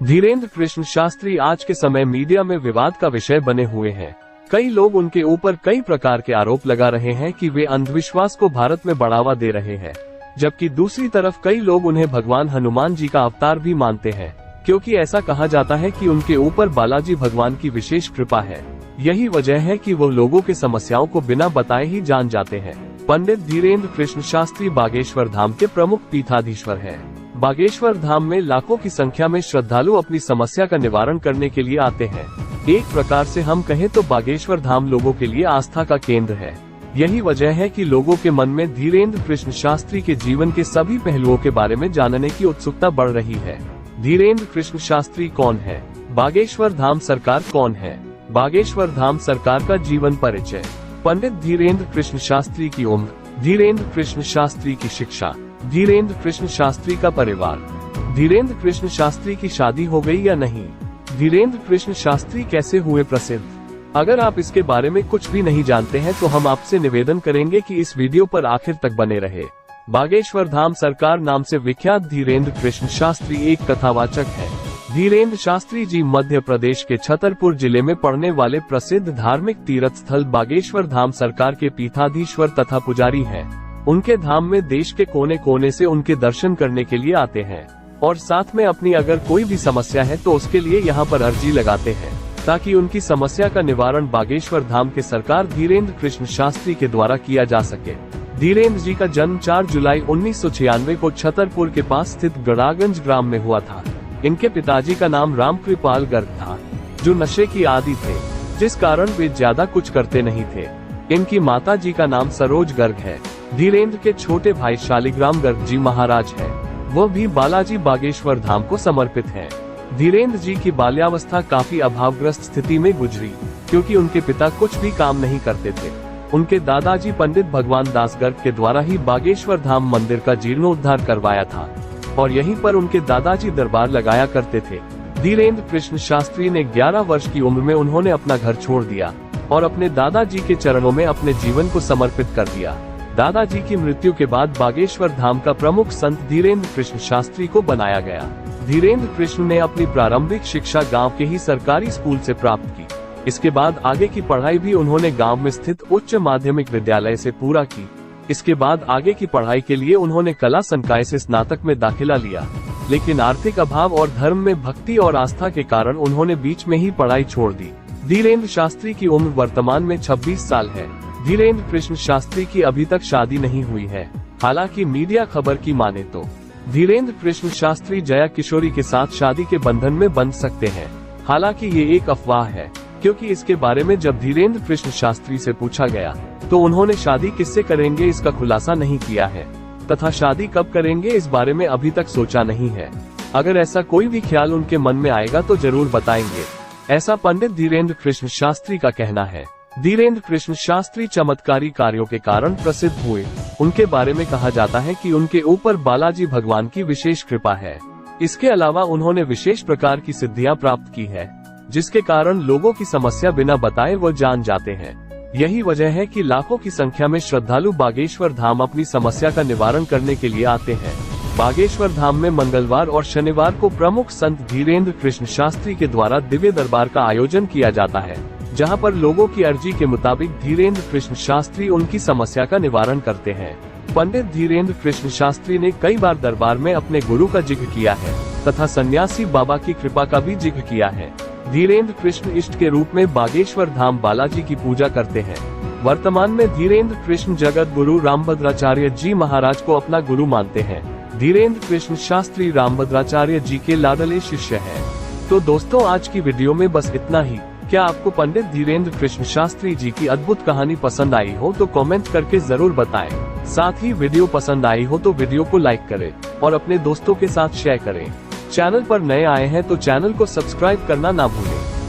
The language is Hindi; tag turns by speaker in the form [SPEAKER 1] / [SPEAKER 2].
[SPEAKER 1] धीरेन्द्र कृष्ण शास्त्री आज के समय मीडिया में विवाद का विषय बने हुए हैं। कई लोग उनके ऊपर कई प्रकार के आरोप लगा रहे हैं कि वे अंधविश्वास को भारत में बढ़ावा दे रहे हैं, जबकि दूसरी तरफ कई लोग उन्हें भगवान हनुमान जी का अवतार भी मानते हैं, क्योंकि ऐसा कहा जाता है कि उनके ऊपर बालाजी भगवान की विशेष कृपा है। यही वजह है कि वो लोगों के समस्याओं को बिना बताए ही जान जाते हैं। पंडित धीरेन्द्र कृष्ण शास्त्री बागेश्वर धाम के प्रमुख पीठाधीश्वर हैं। बागेश्वर धाम में लाखों की संख्या में श्रद्धालु अपनी समस्या का निवारण करने के लिए आते हैं। एक प्रकार से हम कहें तो बागेश्वर धाम लोगों के लिए आस्था का केंद्र है। यही वजह है कि लोगों के मन में धीरेन्द्र कृष्ण शास्त्री के जीवन के सभी पहलुओं के बारे में जानने की उत्सुकता बढ़ रही है। धीरेन्द्र कृष्ण शास्त्री कौन है? बागेश्वर धाम सरकार कौन है? बागेश्वर धाम सरकार का जीवन परिचय। पंडित धीरेन्द्र कृष्ण शास्त्री की उम्र, धीरेन्द्र कृष्ण शास्त्री की शिक्षा, धीरेन्द्र कृष्ण शास्त्री का परिवार, धीरेन्द्र कृष्ण शास्त्री की शादी हो गई या नहीं, धीरेन्द्र कृष्ण शास्त्री कैसे हुए प्रसिद्ध। अगर आप इसके बारे में कुछ भी नहीं जानते हैं तो हम आपसे निवेदन करेंगे कि इस वीडियो पर आखिर तक बने रहे। बागेश्वर धाम सरकार नाम से विख्यात धीरेन्द्र कृष्ण शास्त्री एक कथावाचक है। धीरेन्द्र शास्त्री जी मध्य प्रदेश के छतरपुर जिले में पड़ने वाले प्रसिद्ध धार्मिक तीर्थ स्थल बागेश्वर धाम सरकार के पीठाधीश्वर तथा पुजारी हैं। उनके धाम में देश के कोने कोने से उनके दर्शन करने के लिए आते हैं और साथ में अपनी अगर कोई भी समस्या है तो उसके लिए यहाँ पर अर्जी लगाते हैं, ताकि उनकी समस्या का निवारण बागेश्वर धाम के सरकार धीरेन्द्र कृष्ण शास्त्री के द्वारा किया जा सके। धीरेन्द्र जी का जन्म 4 जुलाई 1996 को छतरपुर के पास स्थित गड़ागंज ग्राम में हुआ था। इनके पिताजी का नाम रामकृपाल गर्ग था, जो नशे की आदी थे, जिस कारण वे ज्यादा कुछ करते नहीं थे। इनकी माता जी का नाम सरोज गर्ग है। धीरेन्द्र के छोटे भाई शालिग्राम गर्ग जी महाराज है, वह भी बालाजी बागेश्वर धाम को समर्पित हैं। धीरेन्द्र जी की बाल्यावस्था काफी अभावग्रस्त स्थिति में गुजरी, क्योंकि उनके पिता कुछ भी काम नहीं करते थे। उनके दादाजी पंडित भगवान दास गर्ग के द्वारा ही बागेश्वर धाम मंदिर का जीर्णोद्धार करवाया था और यहीं पर उनके दादाजी दरबार लगाया करते थे। धीरेन्द्र कृष्ण शास्त्री ने 11 वर्ष की उम्र में उन्होंने अपना घर छोड़ दिया और अपने दादाजी के चरणों में अपने जीवन को समर्पित कर दिया। दादाजी की मृत्यु के बाद बागेश्वर धाम का प्रमुख संत धीरेन्द्र कृष्ण शास्त्री को बनाया गया। धीरेन्द्र कृष्ण ने अपनी प्रारंभिक शिक्षा गांव के ही सरकारी स्कूल से प्राप्त की। इसके बाद आगे की पढ़ाई भी उन्होंने गांव में स्थित उच्च माध्यमिक विद्यालय से पूरा की। इसके बाद आगे की पढ़ाई के लिए उन्होंने कला संकाय से स्नातक में दाखिला लिया, लेकिन आर्थिक अभाव और धर्म में भक्ति और आस्था के कारण उन्होंने बीच में ही पढ़ाई छोड़ दी। धीरेन्द्र शास्त्री की उम्र वर्तमान में 26 साल है। धीरेन्द्र कृष्ण शास्त्री की अभी तक शादी नहीं हुई है। हालांकि मीडिया खबर की माने तो धीरेन्द्र कृष्ण शास्त्री जया किशोरी के साथ शादी के बंधन में बंध सकते हैं। हालांकि ये एक अफवाह है, क्योंकि इसके बारे में जब धीरेन्द्र कृष्ण शास्त्री से पूछा गया तो उन्होंने शादी किससे करेंगे इसका खुलासा नहीं किया है, तथा शादी कब करेंगे इस बारे में अभी तक सोचा नहीं है। अगर ऐसा कोई भी ख्याल उनके मन में आएगा तो जरूर बताएंगे, ऐसा पंडित धीरेन्द्र कृष्ण शास्त्री का कहना है। धीरेन्द्र कृष्ण शास्त्री चमत्कारी कार्यों के कारण प्रसिद्ध हुए। उनके बारे में कहा जाता है कि उनके ऊपर बालाजी भगवान की विशेष कृपा है। इसके अलावा उन्होंने विशेष प्रकार की सिद्धियां प्राप्त की है, जिसके कारण लोगों की समस्या बिना बताए वो जान जाते हैं। यही वजह है कि लाखों की संख्या में श्रद्धालु बागेश्वर धाम अपनी समस्या का निवारण करने के लिए आते हैं। बागेश्वर धाम में मंगलवार और शनिवार को प्रमुख संत धीरेन्द्र कृष्ण शास्त्री के द्वारा दिव्य दरबार का आयोजन किया जाता है, जहां पर लोगों की अर्जी के मुताबिक धीरेन्द्र कृष्ण शास्त्री उनकी समस्या का निवारण करते हैं। पंडित धीरेन्द्र कृष्ण शास्त्री ने कई बार दरबार में अपने गुरु का जिक्र किया है तथा सन्यासी बाबा की कृपा का भी जिक्र किया है। धीरेन्द्र कृष्ण इष्ट के रूप में बागेश्वर धाम बालाजी की पूजा करते हैं। वर्तमान में धीरेन्द्र कृष्ण जगत गुरु रामभद्राचार्य जी महाराज को अपना गुरु मानते हैं। धीरेन्द्र कृष्ण शास्त्री रामभद्राचार्य जी के लाडले शिष्य हैं। तो दोस्तों, आज की वीडियो में बस इतना ही। क्या आपको पंडित धीरेन्द्र कृष्ण शास्त्री जी की अद्भुत कहानी पसंद आई हो तो कमेंट करके जरूर बताएं। साथ ही वीडियो पसंद आई हो तो वीडियो को लाइक करें और अपने दोस्तों के साथ शेयर करें। चैनल पर नए आए हैं तो चैनल को सब्सक्राइब करना ना भूलें।